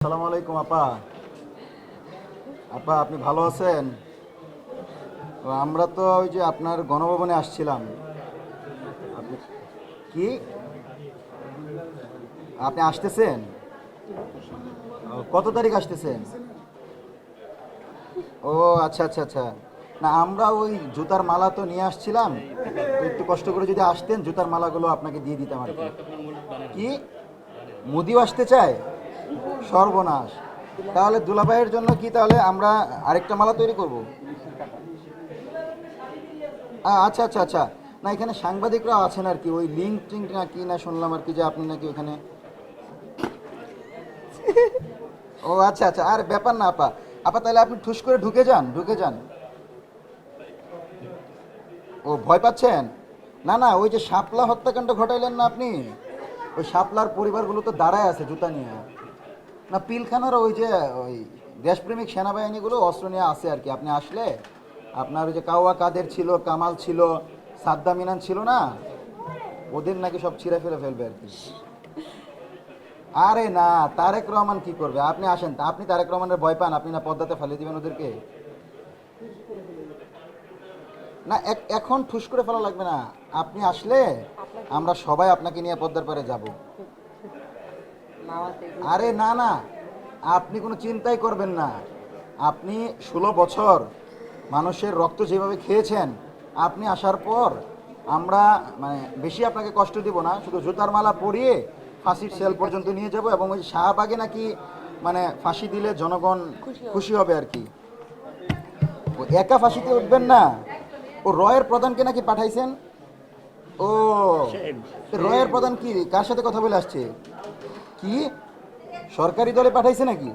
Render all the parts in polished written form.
আসসালামু আলাইকুম আপা। আপা আপনি ভালো আছেন? আমরা তো ওই যে আপনার গণভবনে আসছিলাম। আপনি কি আপনি আসতেছেন? কত তারিখ আসতেছেন? ও আচ্ছা আচ্ছা আচ্ছা। না আমরা ওই জুতার মালা তো নিয়ে আসছিলাম, তো একটু কষ্ট করে যদি আসতেন জুতার মালাগুলো আপনাকে দিয়ে দিতাম আর কি। কি মুদিও আসতে চায়? সর্বনাশ! তাহলে দুলাভাইয়ের জন্য কি তাহলে আমরা আরেকটা মালা তৈরি করব? আচ্ছা আচ্ছা আচ্ছা। না এখানে সাংবাদিকরাও আছেন আর কি, ওই লিঙ্ক টিঙ্ক না কি না শুনলাম আর কি, যে আপনি নাকি ওখানে। ও আচ্ছা আচ্ছা, আর ব্যাপার না আপা। আপা তাহলে আপনি ঠুস করে ঢুকে যান, ঢুকে যান। ও ভয় পাচ্ছেন? না না, ওই যে শাপলা হত্যাকাণ্ড ঘটাইলেন না আপনি, ওই শাপলার পরিবারগুলো তো দাঁড়ায় আছে জুতা নিয়ে। না পিলখানার ওই যে ওই দেশপ্রেমিক সেনাবাহিনীগুলো অস্ত্র নিয়ে আছে আর কি। আপনি আসলে আপনার ওই যে কাওয়া কাদের ছিল, কামাল ছিল, সাদ্দাম ইনান ছিল না, ওদের নাকি সব ছিঁড়ে ফেলে ফেলবে আর কি। আরে না, তারেক রহমান কি করবে? আপনি আসেন, আপনি তারেক রহমানের ভয় পান? আপনি না পদ্মাতে ফেলে দিবেন ওদেরকে? না এখন ঠুস করে ফেলা লাগবে না। আপনি আসলে আমরা সবাই আপনাকে নিয়ে পদ্মার পাড়ে যাব। আরে না না, আপনি কোনো চিন্তাই করবেন না। আপনি 16 বছর মানুষের রক্ত যেভাবে খেয়েছেন, আপনি আসার পর আমরা মানে বেশি আপনাকে কষ্ট দিব না, শুধু জুতার মালা পরিয়ে ফাঁসির সেল পর্যন্ত নিয়ে যাব, এবং ওই শাহবাগে নাকি মানে ফাঁসি দিলে জনগণ খুশি হবে আর কি। ও একা ফাঁসিতে উঠবেন না, ও রয়ের প্রধানকে নাকি পাঠাইছেন। ও রয়ের প্রধান কি কার সাথে কথা বলে আসছে? কি সরকারি দলে পাঠাইছে নাকি?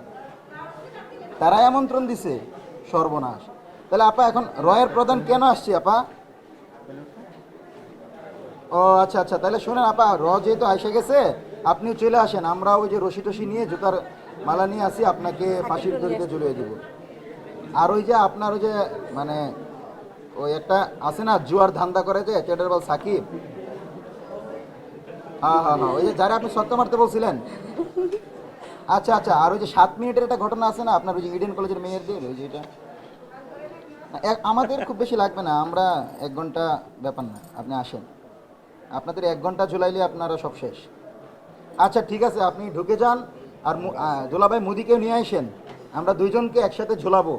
তারাই আমন্ত্রণ দিছে? সর্বনাশ! তাহলে আপা এখন রয়ের প্রধান কেন আসছে আপা? ও আচ্ছা আচ্ছা, তাহলে শোনেন আপা, যেহেতু এসে গেছে, আপনিও চলে আসেন, আমরা ওই যে রশি টসি নিয়ে জুতার মালা নিয়ে আসি, আপনাকে ফাঁসির দড়িতে ঝুলিয়ে দিব। আর ওই যে আপনার ওই যে মানে ওই একটা আছে না জুয়ার ধান্দা করে যে টেডারবাল সাকিব। হ্যাঁ হ্যাঁ হ্যাঁ, ওই যে যারা আপনি সত্য মারতে বলছিলেন। আচ্ছা আচ্ছা, আর ওই যে 7 মিনিটের একটা ঘটনা আছে না আপনার ওই যে ইডেন কলেজের মেয়েরদের, ওই যে এটা আমাদের খুব বেশি লাগবে না, আমরা 1 ঘন্টা ব্যাপার না, আপনি আসেন। আপনাদের 1 ঘন্টা ঝুলাইলে আপনারা সব শেষ। আচ্ছা ঠিক আছে, আপনি ঢুকে যান। আর দুলাভাই মুদিকেও নিয়ে আসেন, আমরা দুইজনকে একসাথে ঝুলাবো।